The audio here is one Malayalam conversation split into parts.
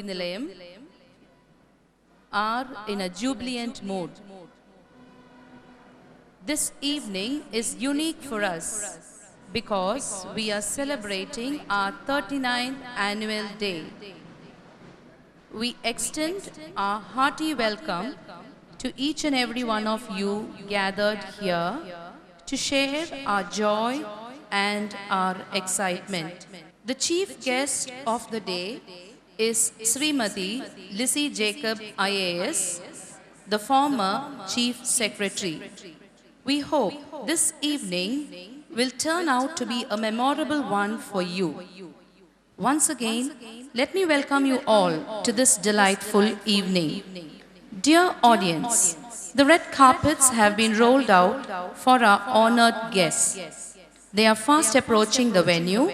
Nilayam are in a jubilant mood. This evening is unique for us because we are celebrating our 39th annual day. We extend our hearty welcome to each and every one of you gathered here to share our joy and our excitement. The chief guest of the day is Srimati Lissy Jacob IAS, the former Chief Secretary. We hope this evening will turn out to be a memorable one for you. Once again, let me welcome you all to this delightful evening. Dear audience, the red carpets have been rolled out for our honored guests. They are fast approaching the venue.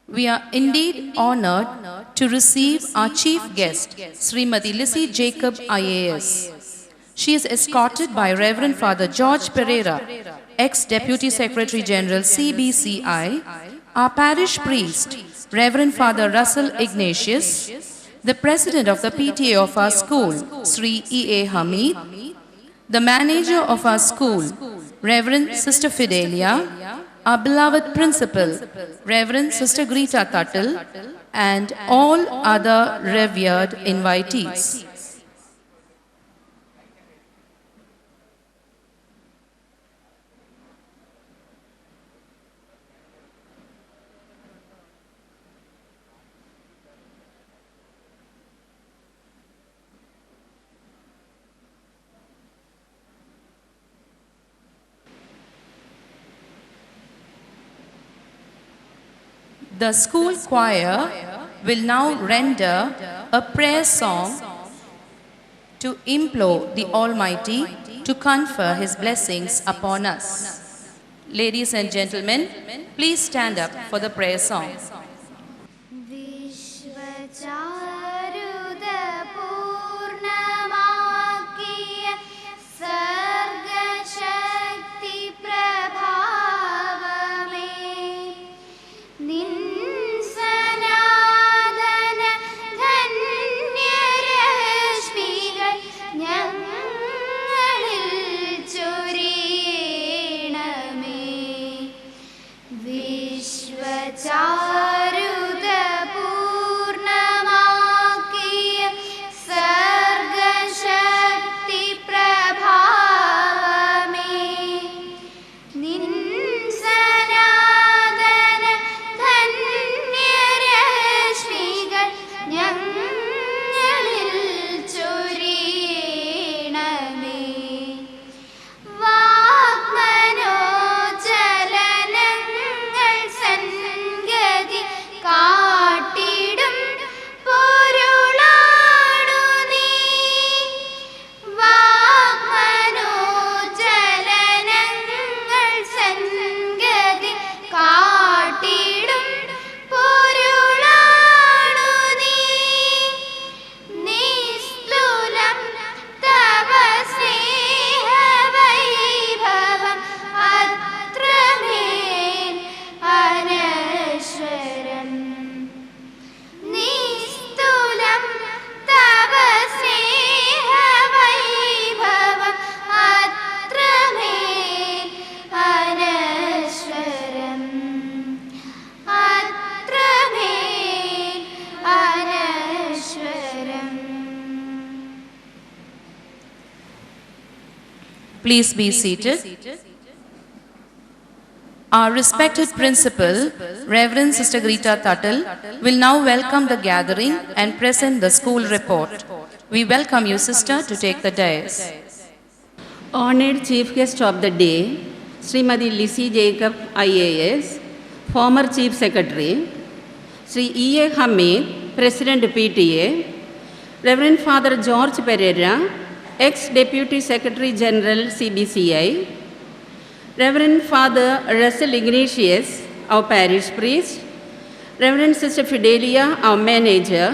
We are indeed honored to receive our chief guest, Srimati Lissy Jacob IAS. She is escorted by Reverend Father George Pereira, ex-Deputy Secretary General CBCI, our parish priest, Reverend Father Russell Ignatius, the President of the PTA of our school, Sri E.A. Hamid, the manager of our school, Reverend Sister Fidelia, our beloved principal, Reverend Sister Greta Tuttle, and all other revered invitees. The school choir will now render a prayer song to implore the Almighty to confer His blessings upon us. Ladies and gentlemen, please stand up for the prayer song. Vishvacharu നിൻ സനാതന ധന്യരശ്മികൾ ഞങ്ങളിൽ ചൊരിയണമേ. വിശ്വചാരുത പൂർണ്ണമാക്കിയ സർഗശക്തി പ്രഭാവമേ, നിൻ സനാതന ധന്യരശ്മികൾ ഞങ്ങളിൽ ചൊരിയണമേ. വാഗ്മനോചലനങ്ങൾ സൻഗതി കാട്ടിടും പൊരുളാണു നീ. വാഗ്മനോചലനങ്ങൾ സൻഗതി കാട്ടിടും പൊരുളാണു നീ. നിസ്തുലം തവ സ്നേഹവൈഭവം അത്രമേൽ അനശ്വരം. നിസ്തുലം തവ സ്നേഹവൈഭവം അത്രമേൽ അനശ്വരം. അത്രമേൽ അനശ്വരം. Please be seated. Our respected principal, Reverend Sister Greta Tuttle, will now welcome the gathering and present the school report. We welcome you, sister, to take the dais. Honored Chief Guest of the Day, Srimati Lissy Jacob IAS, former Chief Secretary, Sri E.A. Hamid, President PTA, Reverend Father George Pereira, ex-Deputy Secretary General CBCI, Reverend Father Russell Ignatius, our parish priest, Reverend Sister Fidelia, our manager,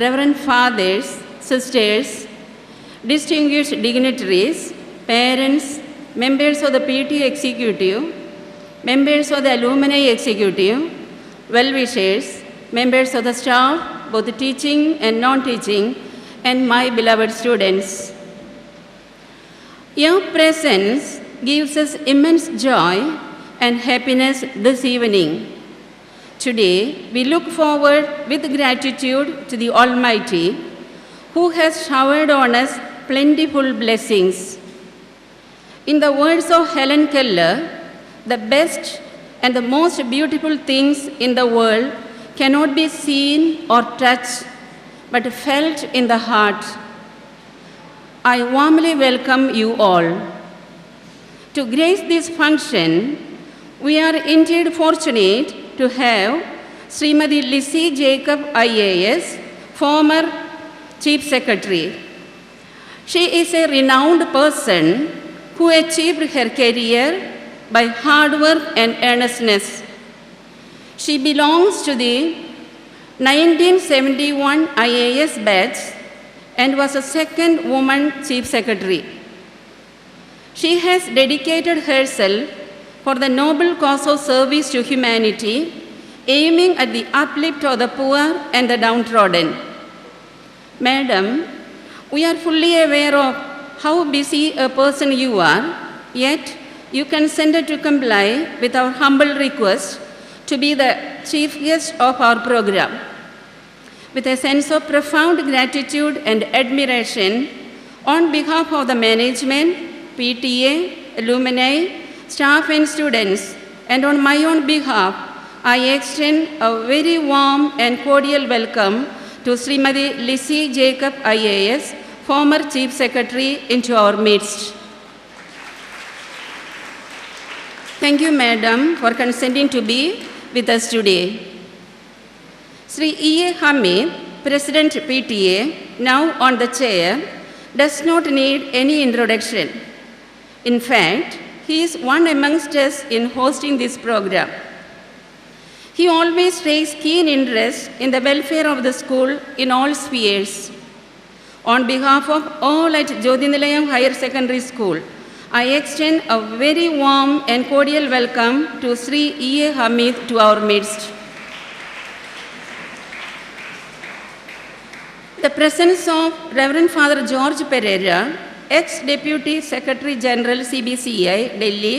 Reverend Fathers, Sisters, distinguished dignitaries, parents, members of the PTA Executive, members of the Alumni Executive, well-wishers, members of the staff, both teaching and non-teaching, and my beloved students. Your presence gives us immense joy and happiness this evening. Today, we look forward with gratitude to the Almighty, who has showered on us plentiful blessings. In the words of Helen Keller, the best and the most beautiful things in the world cannot be seen or touched, but felt in the heart. I warmly welcome you all. To grace this function, we are indeed fortunate to have Srimati Lissy Jacob IAS, former Chief Secretary. She is a renowned person who achieved her career by hard work and earnestness. She belongs to the 1971 IAS batch and was the second woman Chief Secretary. She has dedicated herself for the noble cause of service to humanity, aiming at the uplift of the poor and the downtrodden. Madam, we are fully aware of how busy a person you are, yet you consented to comply with our humble request to be the chief guest of our program. With a sense of profound gratitude and admiration, on behalf of the management, PTA, alumni, staff and students, and on my own behalf, I extend a very warm and cordial welcome to Srimati Lissy Jacob IAS, former Chief Secretary, into our midst. Thank you, Madam, for consenting to be with us today. Sri E.A. Hamid, President PTA, now on the chair, does not need any introduction. In fact, he is one amongst us in hosting this program. He always takes keen interest in the welfare of the school in all spheres. On behalf of all at Jyothinilayam Higher Secondary School, I extend a very warm and cordial welcome to Sri E.A. Hamid to our midst. The presence of Reverend Father George Pereira, ex-Deputy Secretary General CBCI, Delhi,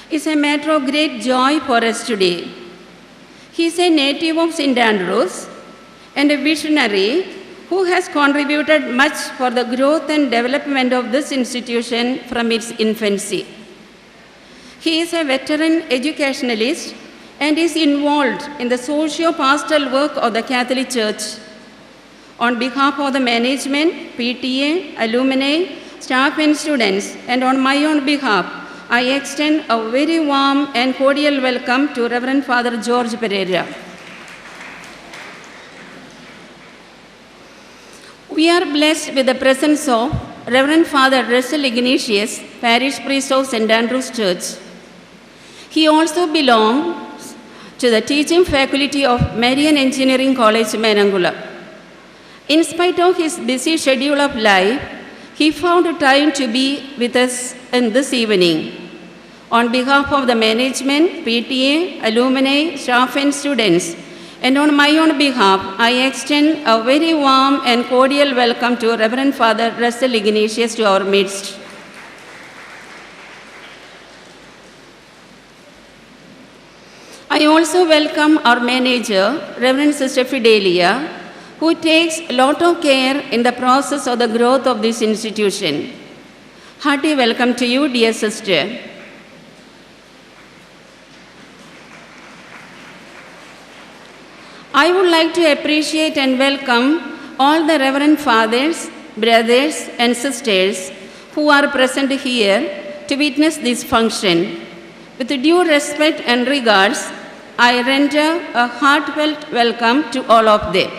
is a matter of great joy for us today. He is a native of St. Andrews and a visionary who has contributed much for the growth and development of this institution from its infancy. He is a veteran educationalist and is involved in the socio-pastoral work of the Catholic Church. On behalf of the management, PTA, alumni, staff and students, and on my own behalf, I extend a very warm and cordial welcome to Reverend Father George Pereira. We are blessed with the presence of Reverend Father Russell Ignatius, Parish Priest of St. Andrew's Church. He also belongs to the teaching faculty of Marian Engineering College, Menangula. In spite of his busy schedule of life, he found time to be with us in this evening. On behalf of the management, PTA, alumni, staff and students, and on my own behalf, I extend a very warm and cordial welcome to Reverend Father Russell Ignatius to our midst. I also welcome our manager, Reverend Sister Fidelia, who takes a lot of care in the process of the growth of this institution. Hearty welcome to you, dear sister. I would like to appreciate and welcome all the Reverend Fathers, brothers and sisters who are present here to witness this function. With due respect and regards, I render a heartfelt welcome to all of them.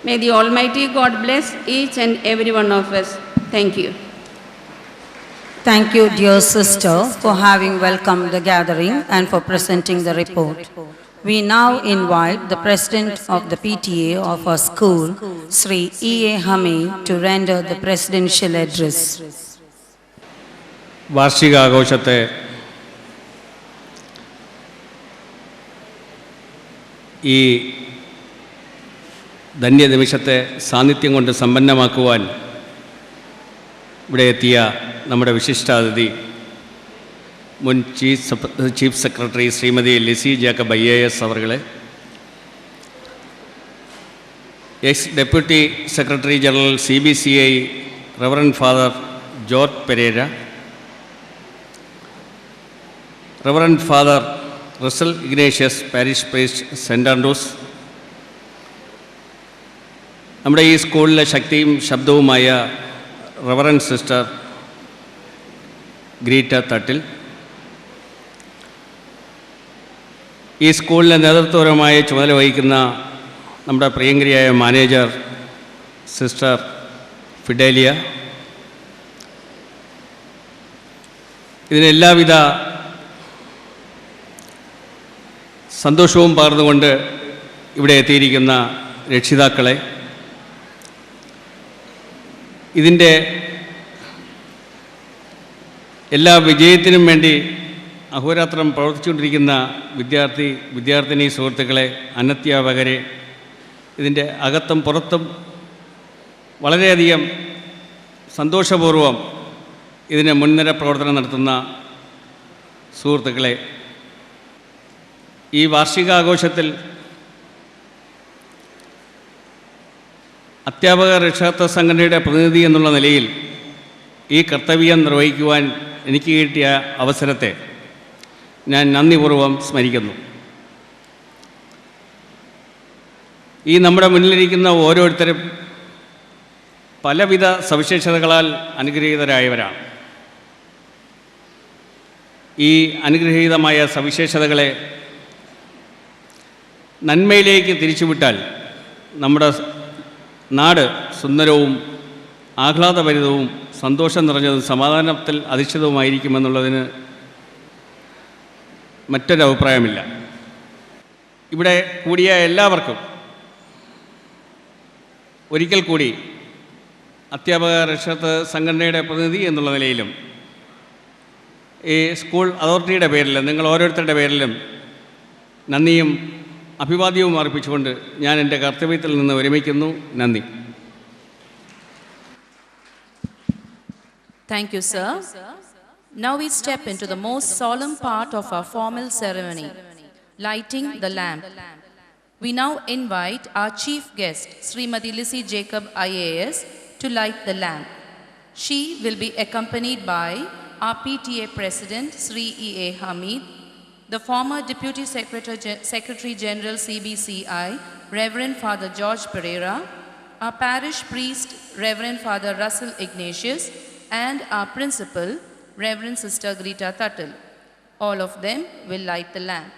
May the Almighty God bless each and every one of us. Thank you. Thank you, dear sister, for having welcomed the gathering and for presenting the report. We now invite the President of the PTA of our school, Sri E.A. Hamid, to render the presidential address. വാർഷികാഘോഷത്തെ ഈ ധന്യനിമിഷത്തെ സാന്നിധ്യം കൊണ്ട് സമ്പന്നമാക്കുവാൻ ഇവിടെ എത്തിയ നമ്മുടെ വിശിഷ്ടാതിഥി മുൻ chief secretary Shrimati Lissy Jacob IAS അവர்களെ, ex deputy secretary general CBCI reverend father George Pereira, reverend father Russel Ignatius parish priest saint Andrew's, നമ്മുടെ ഈ സ്കൂളിലെ ശക്തിയും ശബ്ദവുമായ റവറൻഡ് സിസ്റ്റർ ഗ്രീറ്റ തട്ടിൽ, ഈ സ്കൂളിലെ നേതൃത്വപരമായ ചുമതല വഹിക്കുന്ന നമ്മുടെ പ്രിയങ്കരിയായ മാനേജർ സിസ്റ്റർ ഫിഡേലിയ, ഇതിനെല്ലാവിധ സന്തോഷവും പകർന്നുകൊണ്ട് ഇവിടെ എത്തിയിരിക്കുന്ന രക്ഷിതാക്കളെ, ഇതിൻ്റെ എല്ലാ വിജയത്തിനും വേണ്ടി അഹോരാത്രം പ്രവർത്തിച്ചുകൊണ്ടിരിക്കുന്ന വിദ്യാർത്ഥിനി സുഹൃത്തുക്കളെ, അനധ്യാപകരെ, ഇതിൻ്റെ അകത്തും പുറത്തും വളരെയധികം സന്തോഷപൂർവം ഇതിന് മുൻനിര പ്രവർത്തനം നടത്തുന്ന സുഹൃത്തുക്കളെ, ഈ വാർഷികാഘോഷത്തിൽ അധ്യാപക രക്ഷാകർതൃ സംഘടനയുടെ പ്രതിനിധി എന്നുള്ള നിലയിൽ ഈ കർത്തവ്യം നിർവഹിക്കുവാൻ എനിക്ക് കിട്ടിയ അവസരത്തെ ഞാൻ നന്ദിപൂർവ്വം സ്മരിക്കുന്നു. ഈ നമ്മുടെ മുന്നിലിരിക്കുന്ന ഓരോരുത്തരും പലവിധ സവിശേഷതകളാൽ അനുഗ്രഹീതരായവരാണ്. ഈ അനുഗ്രഹീതമായ സവിശേഷതകളെ നന്മയിലേക്ക് തിരിച്ചുവിട്ടാൽ നമ്മുടെ നാട് സുന്ദരവും ആഹ്ലാദഭരിതവും സന്തോഷം നിറഞ്ഞതും സമാധാനത്തിൽ അധിഷ്ഠിതവുമായിരിക്കുമെന്നുള്ളതിന് മറ്റൊരഭിപ്രായമില്ല. ഇവിടെ കൂടിയ എല്ലാവർക്കും ഒരിക്കൽ കൂടി അധ്യാപക രക്ഷാകർതൃ സംഘടനയുടെ പ്രതിനിധി എന്നുള്ള നിലയിലും ഈ സ്കൂൾ അതോറിറ്റിയുടെ പേരിലും നിങ്ങൾ ഓരോരുത്തരുടെ പേരിലും നന്ദിയും അഭിവാദ്യവും അർപ്പിച്ചുകൊണ്ട് ഞാൻ എൻ്റെ കർത്തവ്യത്തിൽ നിന്ന് വിരമിക്കുന്നു. നന്ദി. Thank you, sir. Now we step into the most solemn part of our formal ceremony, lighting the lamp. We now invite our chief guest, Srimati Lissy Jacob IAS, to light the lamp. She will be accompanied by our PTA President, Sri E.A. Hamid, the former Deputy Secretary General CBCI, Reverend Father George Pereira, our parish priest, Reverend Father Russell Ignatius, and our principal, Reverend Sister Greta Tuttle. All of them will light the lamp.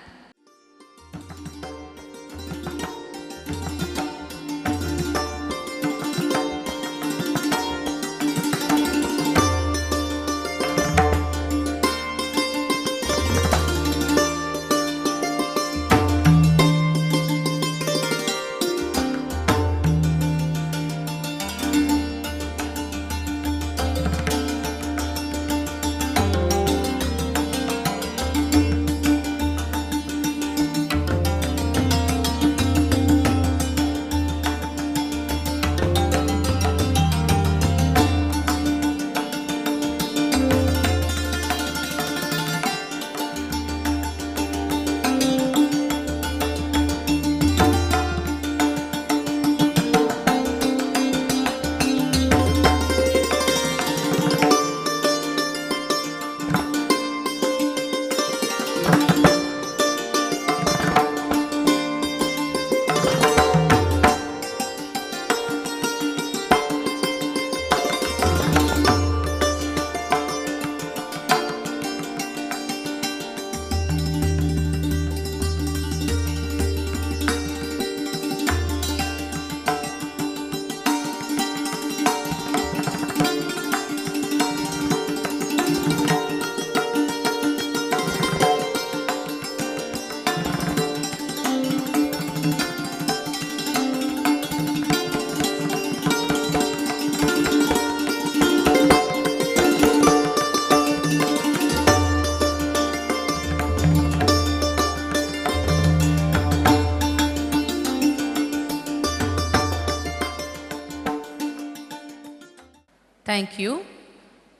Thank you.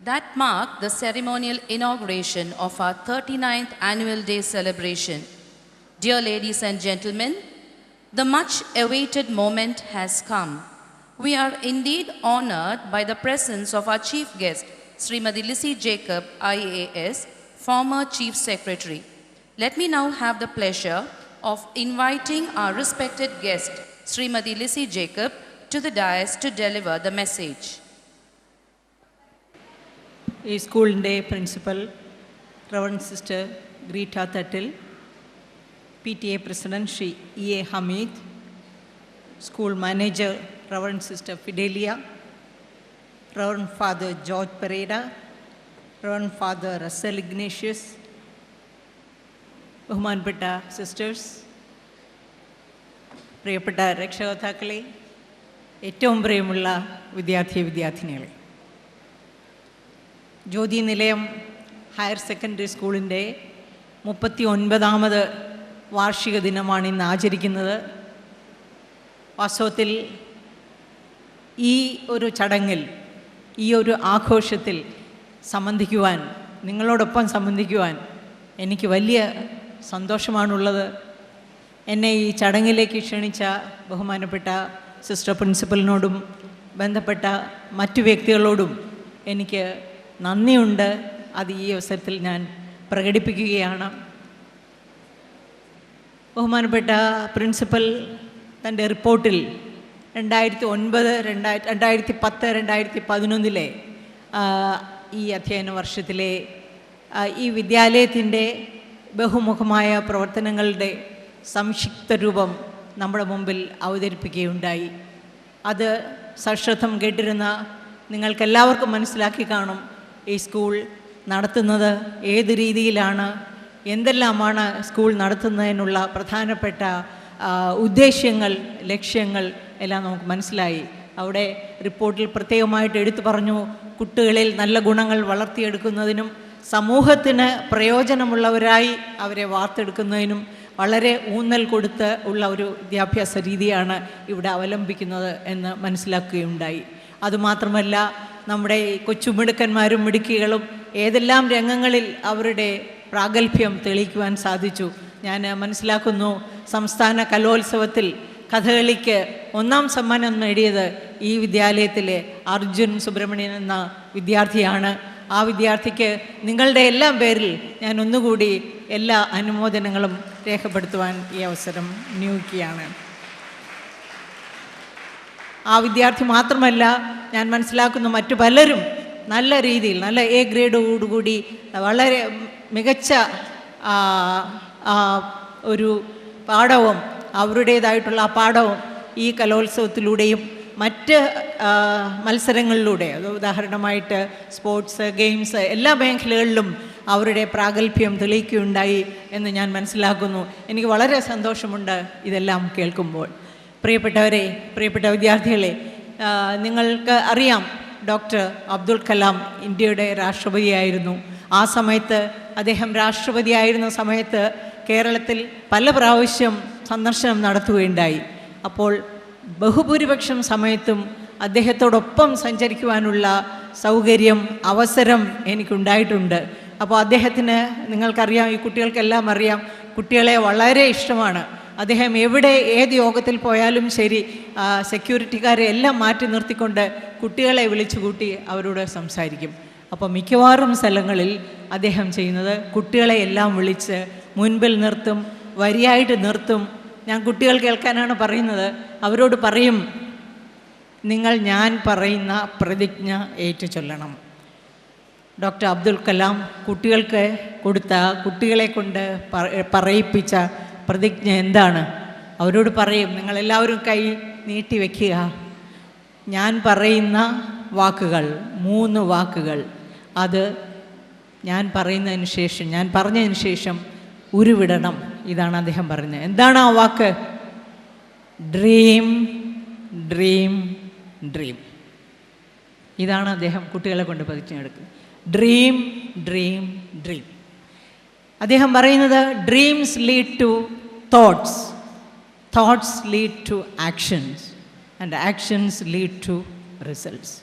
That marked the ceremonial inauguration of our 39th Annual Day celebration. Dear ladies and gentlemen, the much awaited moment has come. We are indeed honored by the presence of our chief guest, Srimati Lissy Jacob, IAS, former Chief Secretary. Let me now have the pleasure of inviting our respected guest, Srimati Lissy Jacob, to the dais to deliver the message. ഈ സ്കൂളിൻ്റെ principal reverend sister Greta Thattil, PTA president Shri E.A. Hameed, school manager reverend sister Fidelia, reverend father George Pereira, reverend father Russel Ignatius, ബഹുമാനപ്പെട്ട സിസ്റ്റേഴ്സ്, പ്രിയപ്പെട്ട രക്ഷകർത്താക്കളെ, ഏറ്റവും പ്രിയമുള്ള വിദ്യാർത്ഥിനികളെ, ജ്യോതി നിലയം ഹയർ സെക്കൻഡറി സ്കൂളിൻ്റെ 39ാമത് വാർഷിക ദിനമാണ് ഇന്ന് ആചരിക്കുന്നത്. വാസ്തവത്തിൽ ഈ ഒരു ചടങ്ങിൽ, ഈ ഒരു ആഘോഷത്തിൽ സംബന്ധിക്കുവാൻ, നിങ്ങളോടൊപ്പം സംബന്ധിക്കുവാൻ എനിക്ക് വലിയ സന്തോഷമാണുള്ളത്. എന്നെ ഈ ചടങ്ങിലേക്ക് ക്ഷണിച്ച ബഹുമാനപ്പെട്ട സിസ്റ്റർ പ്രിൻസിപ്പലിനോടും ബന്ധപ്പെട്ട മറ്റു വ്യക്തികളോടും എനിക്ക് നന്ദിയുണ്ട്. അത് ഈ അവസരത്തിൽ ഞാൻ പ്രകടിപ്പിക്കുകയാണ്. ബഹുമാനപ്പെട്ട പ്രിൻസിപ്പൽ തൻ്റെ റിപ്പോർട്ടിൽ 2010, 2011 ഈ അധ്യയന വർഷത്തിലെ ഈ വിദ്യാലയത്തിൻ്റെ ബഹുമുഖമായ പ്രവർത്തനങ്ങളുടെ സംക്ഷിപ്ത രൂപം നമ്മുടെ മുമ്പിൽ അവതരിപ്പിക്കുകയുണ്ടായി. അത് സശ്രദ്ധം കേട്ടിരുന്ന നിങ്ങൾക്കെല്ലാവർക്കും മനസ്സിലാക്കി കാണും ഈ സ്കൂൾ നടത്തുന്നത് ഏത് രീതിയിലാണ്, എന്തെല്ലാമാണ് സ്കൂൾ നടത്തുന്നതിനുള്ള പ്രധാനപ്പെട്ട ഉദ്ദേശ്യങ്ങൾ, ലക്ഷ്യങ്ങൾ എല്ലാം നമുക്ക് മനസ്സിലായി. അവിടെ റിപ്പോർട്ടിൽ പ്രത്യേകമായിട്ട് എടുത്തു പറഞ്ഞു, കുട്ടികളിൽ നല്ല ഗുണങ്ങൾ വളർത്തിയെടുക്കുന്നതിനും സമൂഹത്തിന് പ്രയോജനമുള്ളവരായി അവരെ വാർത്തെടുക്കുന്നതിനും വളരെ ഊന്നൽ കൊടുത്ത് ഉള്ള ഒരു വിദ്യാഭ്യാസ രീതിയാണ് ഇവിടെ അവലംബിക്കുന്നത് എന്ന് മനസ്സിലാക്കുകയുണ്ടായി. അതുമാത്രമല്ല നമ്മുടെ ഈ കൊച്ചുമിടുക്കന്മാരും മിടുക്കികളും ഏതെല്ലാം രംഗങ്ങളിൽ അവരുടെ പ്രാഗൽഭ്യം തെളിയിക്കുവാൻ സാധിച്ചു. ഞാൻ മനസ്സിലാക്കുന്നു സംസ്ഥാന കലോത്സവത്തിൽ കഥകളിക്ക് 1ാം സമ്മാനം നേടിയത് ഈ വിദ്യാലയത്തിലെ അർജുൻ സുബ്രഹ്മണ്യൻ എന്ന വിദ്യാർത്ഥിയാണ്. ആ വിദ്യാർത്ഥിക്ക് നിങ്ങളുടെ എല്ലാം പേരിൽ ഞാൻ ഒന്നുകൂടി എല്ലാ അനുമോദനങ്ങളും രേഖപ്പെടുത്തുവാൻ ഈ അവസരം വിനിയോഗിക്കുകയാണ്. ആ വിദ്യാർത്ഥി മാത്രമല്ല, ഞാൻ മനസ്സിലാക്കുന്ന മറ്റു പലരും നല്ല രീതിയിൽ നല്ല എ ഗ്രേഡോടുകൂടി വളരെ മികച്ച ഒരു പാഠവും അവരുടേതായിട്ടുള്ള ആ പാഠവും ഈ കലോത്സവത്തിലൂടെയും മറ്റ് മത്സരങ്ങളിലൂടെ, അത് ഉദാഹരണമായിട്ട് സ്പോർട്സ്, ഗെയിംസ് എല്ലാ മേഖലകളിലും അവരുടെ പ്രാഗൽഭ്യം തെളിയിക്കുകയുണ്ടായി എന്ന് ഞാൻ മനസ്സിലാക്കുന്നു. എനിക്ക് വളരെ സന്തോഷമുണ്ട് ഇതെല്ലാം കേൾക്കുമ്പോൾ. പ്രിയപ്പെട്ടവരെ, പ്രിയപ്പെട്ട വിദ്യാർത്ഥികളെ, നിങ്ങൾക്ക് അറിയാം ഡോക്ടർ അബ്ദുൽ കലാം ഇന്ത്യയുടെ രാഷ്ട്രപതിയായിരുന്നു. ആ സമയത്ത് അദ്ദേഹം രാഷ്ട്രപതിയായിരുന്ന സമയത്ത് കേരളത്തിൽ പല പ്രാവശ്യം സന്ദർശനം നടത്തുകയുണ്ടായി. അപ്പോൾ ബഹുഭൂരിപക്ഷം സമയത്തും അദ്ദേഹത്തോടൊപ്പം സഞ്ചരിക്കുവാനുള്ള സൗകര്യം, അവസരം എനിക്കുണ്ടായിട്ടുണ്ട്. അപ്പോൾ അദ്ദേഹത്തിന്, നിങ്ങൾക്കറിയാം, ഈ കുട്ടികൾക്കെല്ലാം അറിയാം, കുട്ടികളെ വളരെ ഇഷ്ടമാണ്. അദ്ദേഹം എവിടെ ഏത് യോഗത്തിൽ പോയാലും ശരി, സെക്യൂരിറ്റിക്കാരെ എല്ലാം മാറ്റി നിർത്തിക്കൊണ്ട് കുട്ടികളെ വിളിച്ചു കൂട്ടി അവരോട് സംസാരിക്കും. അപ്പോൾ മിക്കവാറും സ്ഥലങ്ങളിൽ അദ്ദേഹം ചെയ്യുന്നത് കുട്ടികളെ എല്ലാം വിളിച്ച് മുൻപിൽ നിർത്തും, വരിയായിട്ട് നിർത്തും. ഞാൻ കുട്ടികൾ കേൾക്കാനാണ് പറയുന്നത്. അവരോട് പറയും, നിങ്ങൾ ഞാൻ പറയുന്ന പ്രതിജ്ഞ ഏറ്റു ചൊല്ലണം. ഡോക്ടർ അബ്ദുൽ കലാം കുട്ടികൾക്ക് കൊടുത്ത, കുട്ടികളെ കൊണ്ട് പറയിപ്പിച്ച പ്രതിജ്ഞ എന്താണ്? അവരോട് പറയും, നിങ്ങളെല്ലാവരും കൈ നീട്ടി വയ്ക്കുക. ഞാൻ പറയുന്ന വാക്കുകൾ, 3 വാക്കുകൾ, അത് ഞാൻ പറയുന്നതിന് ശേഷം, ഞാൻ പറഞ്ഞതിന് ശേഷം ഉരുവിടണം. ഇതാണ് അദ്ദേഹം പറയുന്നത്. എന്താണ് ആ വാക്ക്? Dream, dream, dream. ഇതാണ് അദ്ദേഹം കുട്ടികളെ കൊണ്ട് പ്രതിജ്ഞയെടുക്കുന്നത്. Dream, dream, dream. അദ്ദേഹം പറയുന്നത്, dreams lead to thoughts, thoughts lead to actions, and actions lead to results.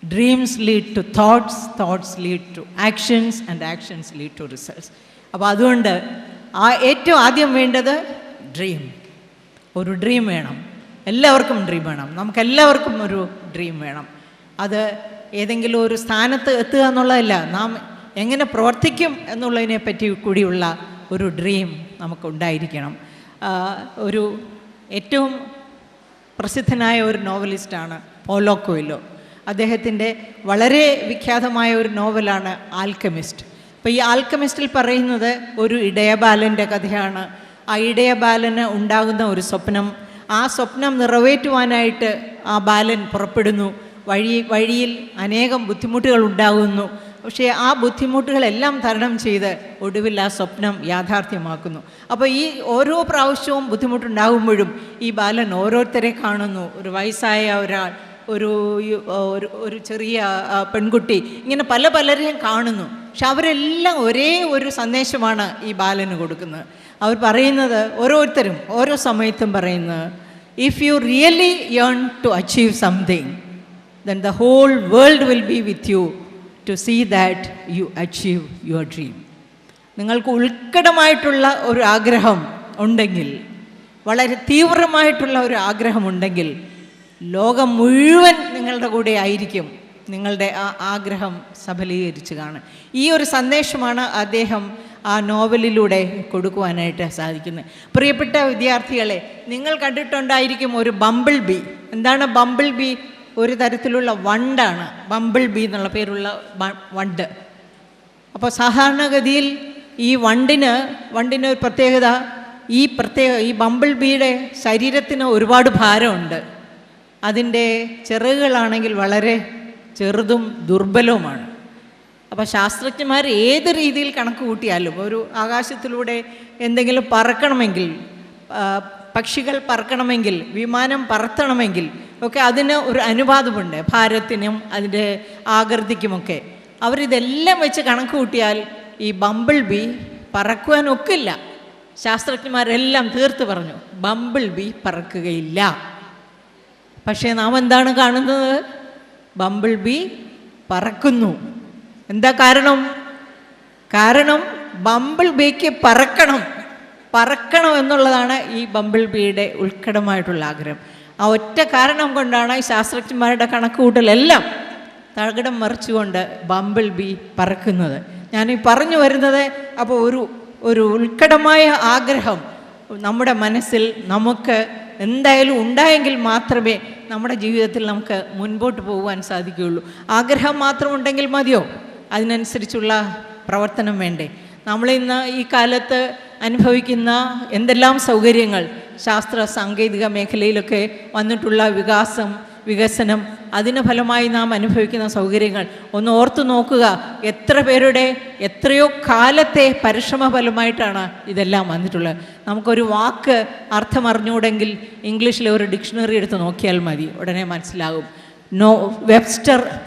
Dreams lead to thoughts, thoughts lead to actions, and actions lead to results. അപ്പോൾ അതുകൊണ്ട് ഏറ്റവും ആദ്യം വേണ്ടത് ഡ്രീം. ഒരു ഡ്രീം വേണം. എല്ലാവർക്കും ഡ്രീം വേണം. നമുക്കെല്ലാവർക്കും ഒരു ഡ്രീം വേണം. അത് ഏതെങ്കിലും ഒരു സ്ഥാനത്ത് എത്തുക എന്നുള്ളതല്ല, നാം എങ്ങനെ പ്രവർത്തിക്കും എന്നുള്ളതിനെ പറ്റി കൂടിയുള്ള ഒരു ഡ്രീം നമുക്കുണ്ടായിരിക്കണം. ഒരു ഏറ്റവും പ്രസിദ്ധനായ ഒരു നോവലിസ്റ്റാണ് പൗലോ കൊയ്ലോ. അദ്ദേഹത്തിൻ്റെ വളരെ വിഖ്യാതമായ ഒരു നോവലാണ് ആൽക്കമിസ്റ്റ്. അപ്പോൾ ഈ ആൽക്കമിസ്റ്റിൽ പറയുന്നത് ഒരു ഇടയബാലൻ്റെ കഥയാണ്. ആ ഇടയബാലന് ഉണ്ടാകുന്ന ഒരു സ്വപ്നം, ആ സ്വപ്നം നിറവേറ്റുവാനായിട്ട് ആ ബാലൻ പുറപ്പെടുന്നു. വഴിയിൽ അനേകം ബുദ്ധിമുട്ടുകൾ ഉണ്ടാകുന്നു. പക്ഷേ ആ ബുദ്ധിമുട്ടുകളെല്ലാം തരണം ചെയ്ത് ഒടുവിൽ ആ സ്വപ്നം യാഥാർത്ഥ്യമാക്കുന്നു. അപ്പോൾ ഈ ഓരോ പ്രാവശ്യവും ബുദ്ധിമുട്ടുണ്ടാകുമ്പോഴും ഈ ബാലൻ ഓരോരുത്തരെ കാണുന്നു. ഒരു വയസ്സായ ഒരാൾ, ഒരു ചെറിയ പെൺകുട്ടി, ഇങ്ങനെ പലരെയും കാണുന്നു. പക്ഷെ അവരെല്ലാം ഒരേ ഒരു സന്ദേശമാണ് ഈ ബാലന് കൊടുക്കുന്നത്. അവർ പറയുന്നത്, ഓരോരുത്തരും ഓരോ സമയത്തും പറയുന്നത്, if you really yearn to achieve something, then the whole world will be with you to see that you achieve your dream. നിങ്ങൾക്ക് ഉത്കടമായിട്ടുള്ള ഒരു ആഗ്രഹം ഉണ്ടെങ്കിൽ, വളരെ തീവ്രമായിട്ടുള്ള ഒരു ആഗ്രഹമുണ്ടെങ്കിൽ, ലോകം മുഴുവൻ നിങ്ങളുടെ കൂടെ ആയിരിക്കും നിങ്ങളുടെ ആ ആഗ്രഹം സഫലീകരിച്ച് കാണും. ഈ ഒരു സന്ദേശമാണ് അദ്ദേഹം ആ നോവലിലൂടെ കൊടുക്കുവാനായിട്ട് സാധിക്കുന്നത്. പ്രിയപ്പെട്ട വിദ്യാർത്ഥികളെ, നിങ്ങൾ കണ്ടിട്ടുണ്ടായിരിക്കും ഒരു ബംബിൾ ബി. എന്താണ് ബംബിൾ ബി? ഒരു തരത്തിലുള്ള വണ്ടാണ് ബംബിൾ ബി എന്നുള്ള പേരുള്ള വണ്ട്. അപ്പോൾ സാധാരണഗതിയിൽ ഈ വണ്ടിന് ഒരു പ്രത്യേകത, ഈ ബംബിൾ ബിയുടെ ശരീരത്തിന് ഒരുപാട് ഭാരമുണ്ട്. അതിൻ്റെ ചിറകുകളാണെങ്കിൽ വളരെ ചെറുതും ദുർബലവുമാണ്. അപ്പോൾ ശാസ്ത്രജ്ഞന്മാർ ഏത് രീതിയിൽ കണക്ക് കൂട്ടിയാലും, ഒരു ആകാശത്തിലൂടെ എന്തെങ്കിലും പറക്കണമെങ്കിൽ, പക്ഷികൾ പറക്കണമെങ്കിൽ, വിമാനം പറത്തണമെങ്കിൽ ഒക്കെ അതിന് ഒരു അനുപാതമുണ്ട്, ഭാരത്തിനും അതിൻ്റെ ആകൃതിക്കുമൊക്കെ. അവരിതെല്ലാം വെച്ച് കണക്ക് കൂട്ടിയാൽ ഈ ബംബിൾ ബി പറക്കുവാനൊക്കില്ല. ശാസ്ത്രജ്ഞന്മാരെല്ലാം തീർത്ത് പറഞ്ഞു, ബംബിൾ ബി പറക്കുകയില്ല. പക്ഷേ നാം എന്താണ് കാണുന്നത്? ബംബിൾ ബി പറക്കുന്നു. എന്താ കാരണം? കാരണം ബംബിൾ ബീക്ക് പറക്കണം എന്നുള്ളതാണ് ഈ ബംബിൾ ബീയുടെ ഉത്കടമായിട്ടുള്ള ആഗ്രഹം. ആ ഒറ്റ കാരണം കൊണ്ടാണ് ഈ ശാസ്ത്രജ്ഞന്മാരുടെ കണക്കുകൂട്ടലെല്ലാം തകിടം മറിച്ചുകൊണ്ട് ബംബിൾ ബി പറക്കുന്നത്. ഞാനീ പറഞ്ഞു വരുന്നത്, അപ്പോൾ ഒരു ഉത്കടമായ ആഗ്രഹം നമ്മുടെ മനസ്സിൽ നമുക്ക് എന്തായാലും ഉണ്ടായെങ്കിൽ മാത്രമേ നമ്മുടെ ജീവിതത്തിൽ നമുക്ക് മുൻപോട്ട് പോകുവാൻ സാധിക്കുകയുള്ളൂ. ആഗ്രഹം മാത്രം ഉണ്ടെങ്കിൽ മതിയോ? അതിനനുസരിച്ചുള്ള പ്രവർത്തനം വേണ്ടേ? നമ്മളിന്ന് ഈ കാലത്ത് അനുഭവിക്കുന്ന എന്തെല്ലാം സൗകര്യങ്ങൾ, ശാസ്ത്ര സാങ്കേതിക മേഖലയിലൊക്കെ വന്നിട്ടുള്ള വികസനം, അതിന് ഫലമായി നാം അനുഭവിക്കുന്ന സൗകര്യങ്ങൾ ഒന്ന് ഓർത്തു നോക്കുക. എത്ര പേരുടെ എത്രയോ കാലത്തെ പരിശ്രമ ഫലമായിട്ടാണ് ഇതെല്ലാം വന്നിട്ടുള്ളത്. നമുക്കൊരു വാക്ക് അർത്ഥം അറിഞ്ഞുകൂടെങ്കിൽ ഇംഗ്ലീഷിലെ ഒരു ഡിക്ഷണറി എടുത്ത് നോക്കിയാൽ മതി, ഉടനെ മനസ്സിലാകും.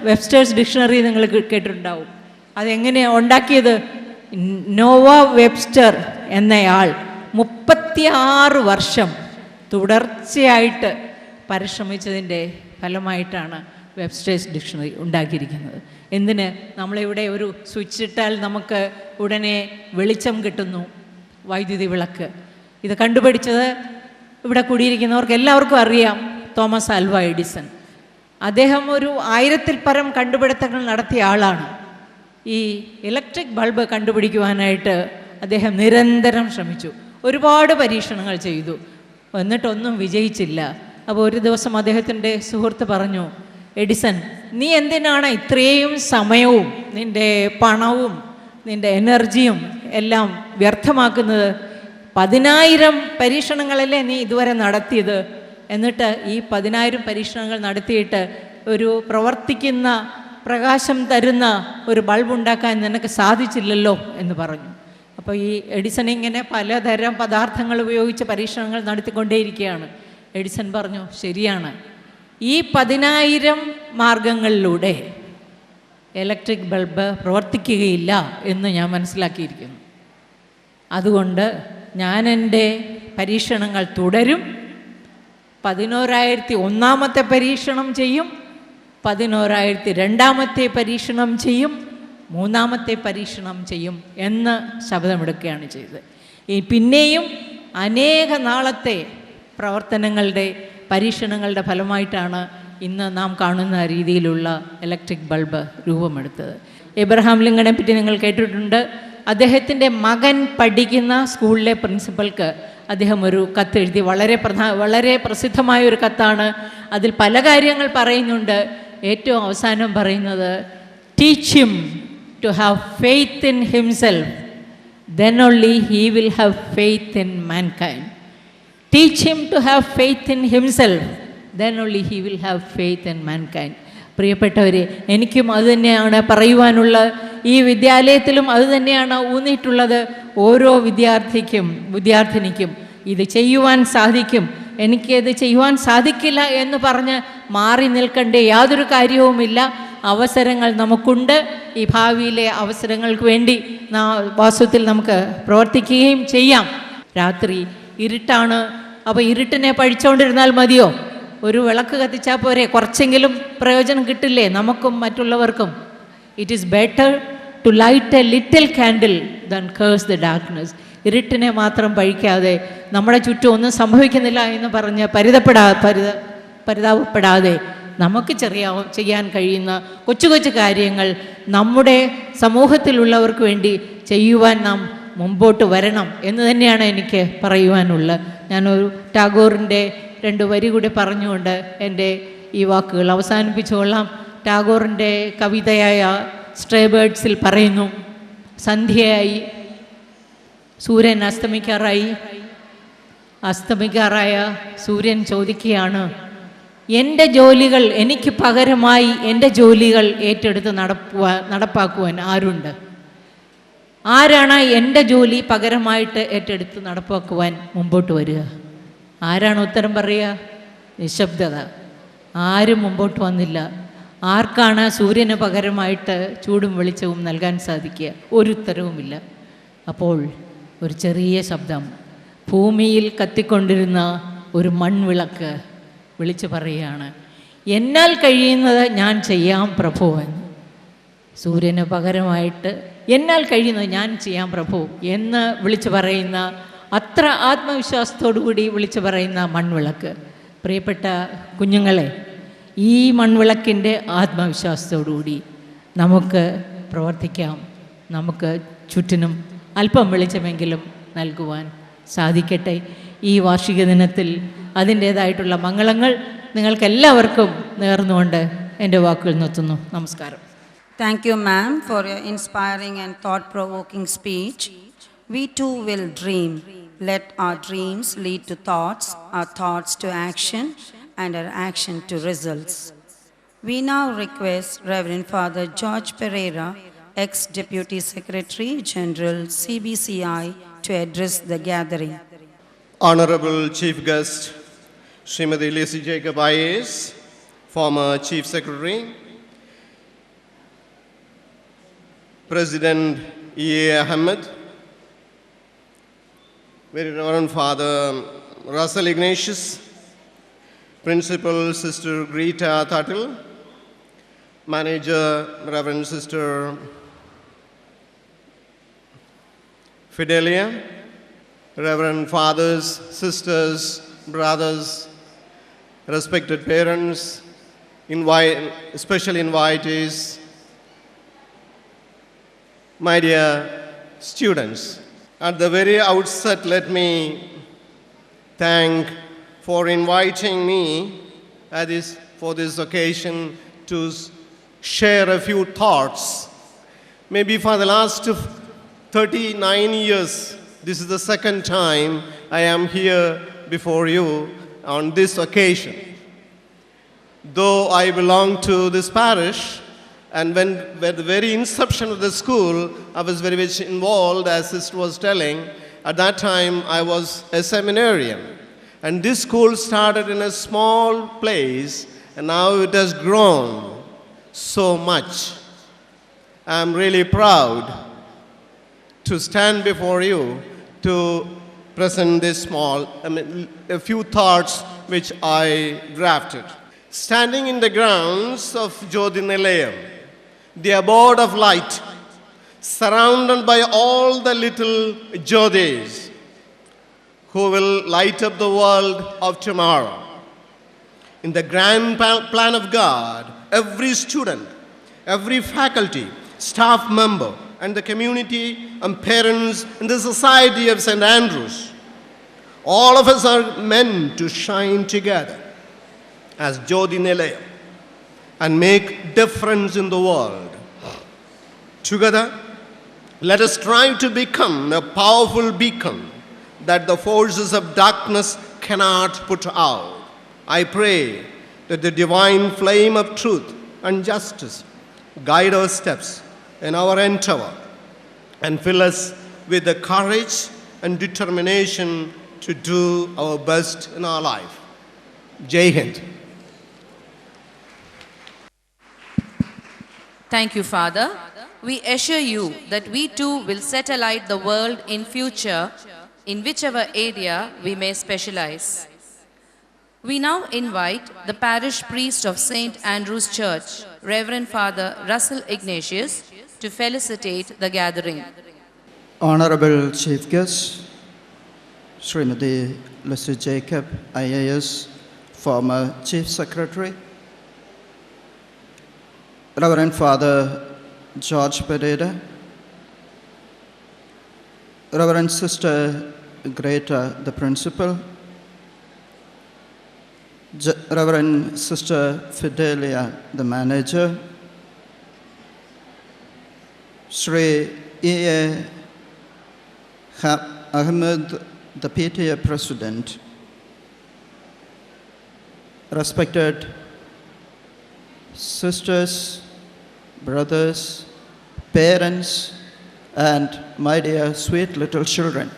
വെബ്സ്റ്റേഴ്സ് ഡിക്ഷണറി നിങ്ങൾ കേട്ടിട്ടുണ്ടാവും. അതെങ്ങനെയാണ് ഉണ്ടാക്കിയത്? നോവ വെബ്സ്റ്റർ എന്നയാൾ 36 വർഷം തുടർച്ചയായിട്ട് പരിശ്രമിച്ചതിൻ്റെ ഫലമായിട്ടാണ് വെബ്സ്റ്റേഴ്സ് ഡിക്ഷണറി ഉണ്ടാക്കിയിരിക്കുന്നത്. എന്തിന്? നമ്മളിവിടെ ഒരു സ്വിച്ച് ഇട്ടാൽ നമുക്ക് ഉടനെ വെളിച്ചം കിട്ടുന്നു, വൈദ്യുതി വിളക്ക്. ഇത് കണ്ടുപിടിച്ചത് ഇവിടെ കൂടിയിരിക്കുന്നവർക്ക് എല്ലാവർക്കും അറിയാം, തോമസ് ആൽവ എഡിസൺ. അദ്ദേഹം ഒരു 1000-ൽ പരം കണ്ടുപിടുത്തങ്ങൾ നടത്തിയ ആളാണ്. ഈ ഇലക്ട്രിക് ബൾബ് കണ്ടുപിടിക്കുവാനായിട്ട് അദ്ദേഹം നിരന്തരം ശ്രമിച്ചു, ഒരുപാട് പരീക്ഷണങ്ങൾ ചെയ്തു, എന്നിട്ടൊന്നും വിജയിച്ചില്ല. അപ്പോൾ ഒരു ദിവസം അദ്ദേഹത്തിൻ്റെ സുഹൃത്ത് പറഞ്ഞു, എഡിസൺ, നീ എന്തിനാണ് ഇത്രയും സമയവും നിൻ്റെ പണവും നിൻ്റെ എനർജിയും എല്ലാം വ്യർത്ഥമാക്കുന്നത്? 10,000 പരീക്ഷണങ്ങളല്ലേ നീ ഇതുവരെ നടത്തിയത്? എന്നിട്ട് ഈ 10,000 പരീക്ഷണങ്ങൾ നടത്തിയിട്ട് ഒരു പ്രവർത്തിക്കുന്ന പ്രകാശം തരുന്ന ഒരു ബൾബ് ഉണ്ടാക്കാൻ നിനക്ക് സാധിച്ചില്ലല്ലോ എന്ന് പറഞ്ഞു. അപ്പോൾ ഈ എഡിസൺ ഇങ്ങനെ പലതരം പദാർത്ഥങ്ങൾ ഉപയോഗിച്ച് പരീക്ഷണങ്ങൾ നടത്തിക്കൊണ്ടേയിരിക്കുകയാണ്. എഡിസൺ പറഞ്ഞു, ശരിയാണ്, ഈ 10,000 മാർഗങ്ങളിലൂടെ ഇലക്ട്രിക് ബൾബ് പ്രവർത്തിക്കുകയില്ല എന്ന് ഞാൻ മനസ്സിലാക്കിയിരിക്കുന്നു. അതുകൊണ്ട് ഞാൻ എൻ്റെ പരീക്ഷണങ്ങൾ തുടരും. 11,001-ാമത്തെ പരീക്ഷണം ചെയ്യും, 11,002-ാമത്തെ പരീക്ഷണം ചെയ്യും, 3-ാമത്തെ പരീക്ഷണം ചെയ്യും എന്ന് ശപഥമെടുക്കുകയാണ് ചെയ്തത്. പിന്നെയും അനേക നാളത്തെ പ്രവർത്തനങ്ങളുടെ പരീക്ഷണങ്ങളുടെ ഫലമായിട്ടാണ് ഇന്ന് നാം കാണുന്ന രീതിയിലുള്ള ഇലക്ട്രിക് ബൾബ് രൂപമെടുത്തത്. എബ്രഹാം ലിങ്കണെ പറ്റി നിങ്ങൾ കേട്ടിട്ടുണ്ട്. അദ്ദേഹത്തിൻ്റെ മകൻ പഠിക്കുന്ന സ്കൂളിലെ പ്രിൻസിപ്പൽക്ക് അദ്ദേഹം ഒരു കത്തെഴുതി. വളരെ പ്രസിദ്ധമായ ഒരു കത്താണ്. അതിൽ പല കാര്യങ്ങൾ പറയുന്നുണ്ട്. ഏറ്റവും അവസാനം പറയുന്നത്, teach him to have faith in himself, then only he will have faith in mankind. Teach him to have faith in himself, then only he will have faith in mankind. പ്രിയപ്പെട്ടവരെ, എനിക്കും അതുതന്നെയാണ് പറയുവാനുള്ളത്. ഈ വിദ്യാലയത്തിലും അതുതന്നെയാണ് ഊന്നിയിട്ടുള്ളത്. ഓരോ വിദ്യാർത്ഥിനിക്കും ഇത് ചെയ്യുവാൻ സാധിക്കും, എനിക്കത് ചെയ്യുവാൻ സാധിക്കില്ല എന്ന് പറഞ്ഞ് മാറി നിൽക്കേണ്ട യാതൊരു കാര്യവുമില്ല. അവസരങ്ങൾ നമുക്കുണ്ട്. ഈ ഭാവിയിലെ അവസരങ്ങൾക്ക് വേണ്ടി വാസ്തവത്തിൽ നമുക്ക് പ്രവർത്തിക്കുകയും ചെയ്യാം. രാത്രി ഇരുട്ടാണ്, അപ്പോൾ ഇരുട്ടിനെ പഴിച്ചുകൊണ്ടിരുന്നാൽ മതിയോ? ഒരു വിളക്ക് കത്തിച്ചാൽ പോരെ? കുറച്ചെങ്കിലും പ്രയോജനം കിട്ടില്ലേ നമുക്കും മറ്റുള്ളവർക്കും? It is better to light a little candle than curse the darkness. ഇരുട്ടിനെ മാത്രം പഴിക്കാതെ നമ്മുടെ ചുറ്റും ഒന്നും സംഭവിക്കുന്നില്ല എന്ന് പറഞ്ഞ് പരിതാപപ്പെടാതെ നമുക്ക് ചെയ്യാൻ കഴിയുന്ന കൊച്ചു കൊച്ചു കാര്യങ്ങൾ നമ്മുടെ സമൂഹത്തിലുള്ളവർക്ക് വേണ്ടി ചെയ്യുവാൻ നാം മുമ്പോട്ട് വരണം എന്ന് തന്നെയാണ് എനിക്ക് പറയുവാനുള്ളത്. ഞാനൊരു ടാഗോറിൻ്റെ 2 വരി കൂടി പറഞ്ഞുകൊണ്ട് എൻ്റെ ഈ വാക്കുകൾ അവസാനിപ്പിച്ചുകൊള്ളാം. ടാഗോറിൻ്റെ കവിതയായ സ്ട്രേ ബേർഡ്സിൽ പറയുന്നു, സന്ധ്യയായി, സൂര്യൻ അസ്തമിക്കാറായ സൂര്യൻ ചോദിക്കുകയാണ്, എൻ്റെ ജോലികൾ എനിക്ക് പകരമായി എൻ്റെ ജോലികൾ ഏറ്റെടുത്ത് നടപ്പാക്കുവാൻ ആരുണ്ട്? ആരാണ് എൻ്റെ ജോലി പകരമായിട്ട് ഏറ്റെടുത്ത് നടപ്പാക്കുവാൻ മുമ്പോട്ട് വരിക? ആരാണ് ഉത്തരം പറയുക? നിശബ്ദത. ആരും മുമ്പോട്ട് വന്നില്ല. ആർക്കാണ് സൂര്യന് പകരമായിട്ട് ചൂടും വെളിച്ചവും നൽകാൻ സാധിക്കുക? ഒരു ഉത്തരവുമില്ല. അപ്പോൾ ഒരു ചെറിയ ശബ്ദം, ഭൂമിയിൽ കത്തിക്കൊണ്ടിരുന്ന ഒരു മൺവിളക്ക് വിളിച്ചു പറയുകയാണ്, എന്നാൽ കഴിയുന്നത് ഞാൻ ചെയ്യാം പ്രഭു എന്ന്. സൂര്യന് പകരമായിട്ട് എന്നാൽ കഴിയുന്നത് ഞാൻ ചെയ്യാം പ്രഭു എന്ന് വിളിച്ചു പറയുന്ന, അത്ര ആത്മവിശ്വാസത്തോടു കൂടി വിളിച്ചു പറയുന്ന മൺവിളക്ക്. പ്രിയപ്പെട്ട കുഞ്ഞുങ്ങളെ, ഈ മൺവിളക്കിൻ്റെ ആത്മവിശ്വാസത്തോടുകൂടി നമുക്ക് പ്രവർത്തിക്കാം. നമുക്ക് ചുറ്റിനും അല്പം വെളിച്ചമെങ്കിലും നൽകുവാൻ സാധിക്കട്ടെ. ഈ വാർഷിക ദിനത്തിൽ അതിൻ്റേതായിട്ടുള്ള മംഗളങ്ങൾ നിങ്ങൾക്കെല്ലാവർക്കും നേർന്നുകൊണ്ട് എൻ്റെ വാക്കുകൾ നിർത്തുന്നു. നമസ്കാരം. Thank you, ma'am, for your inspiring and thought-provoking speech. We too will dream. Let our dreams lead to thoughts, our thoughts to action, and our action to results. We now request Reverend Father George Pereira, ex-Deputy Secretary General CBCI, to address the gathering. Honorable Chief Guest, Srimati Lacey Jacob IAS, former Chief Secretary, President E.A. Ahmed, Very Reverend Father Russell Ignatius, Principal Sister Greta Thatil, Manager Reverend Sister Fidelia, Reverend Fathers, Sisters, Brothers, respected parents, special invitees, my dear students. At the very outset, let me thank for inviting me for this occasion to share a few thoughts. Maybe for the last 39 years, this is the second time I am here before you on this occasion. Though I belong to this parish, and when at the very inception of the school, I was very much involved, as Sister was telling. At that time, I was a seminarian. And this school started in a small place, and now it has grown so much. I am really proud to stand before you to present this a few thoughts which I drafted. Standing in the grounds of Jyotinilayam, the abode of light, surrounded by all the little Jyotis who will light up the world of tomorrow. In the grand plan of God, every student, every faculty, staff member, and the community and parents in the Society of St. Andrews, all of us are meant to shine together as Jyotinilayam and make difference in the world. Together, let us strive to become a powerful beacon that the forces of darkness cannot put out. I pray that the divine flame of truth and justice guide our steps in our endeavor and fill us with the courage and determination to do our best in our life. Jai Hind. Thank you, Father. We assure you that we too will set alight the world in future in whichever area we may specialize. We now invite the parish priest of St. Andrew's Church, Reverend Father Russell Ignatius, to felicitate the gathering. Honorable Chief Guest, Srimati Lacey Jacob, IAS, former Chief Secretary, Reverend Father George Pereira, Reverend Sister Greta, the Principal, Reverend Sister Fidelia, the Manager, Sri E.A. Ahmed, the PTA President, respected sisters, brothers, parents, and my dear sweet little children.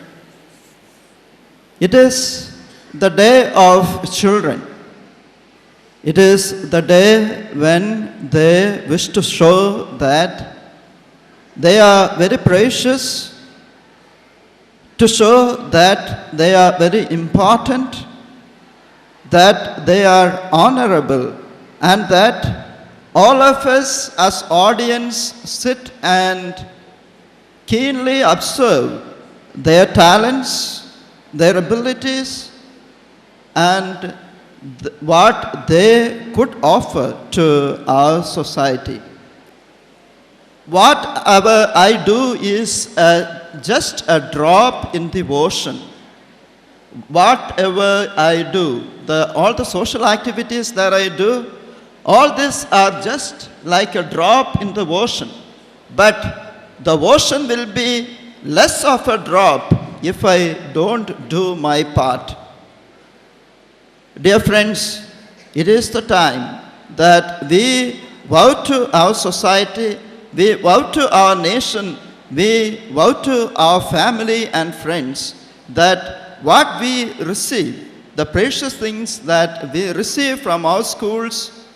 It is the day of children. It is the day when they wish to show that they are very precious, to show that they are very important, that they are honorable, and that all of us as audience sit and keenly observe their talents, their abilities, and what they could offer to our society. Whatever I do is just a drop in the ocean. Whatever I do, all the social activities that I do, all these are just like a drop in the ocean. But the ocean will be less of a drop if I don't do my part. Dear friends, it is the time that we vow to our society, we vow to our nation, we vow to our family and friends that what we receive, the precious things that we receive from our schools,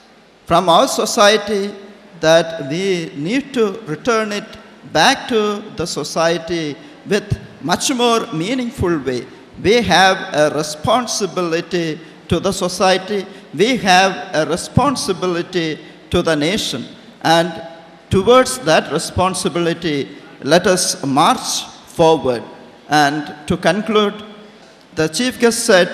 from our society, that we need to return it back to the society with much more meaningful way. We have a responsibility to the society, we have a responsibility to the nation, and towards that responsibility, let us march forward. And to conclude, the chief guest said,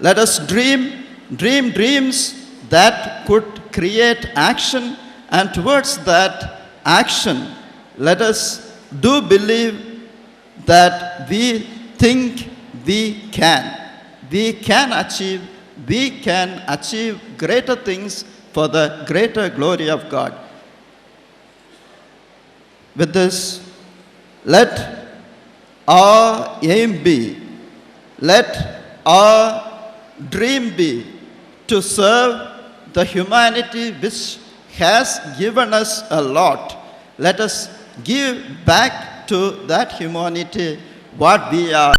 let us dream dreams that could create action, and towards that action, let us do believe that we think we can achieve greater things for the greater glory of God. With this, let our aim be, let our dream be to serve the humanity which has given us a lot. Let us give back to that humanity what we are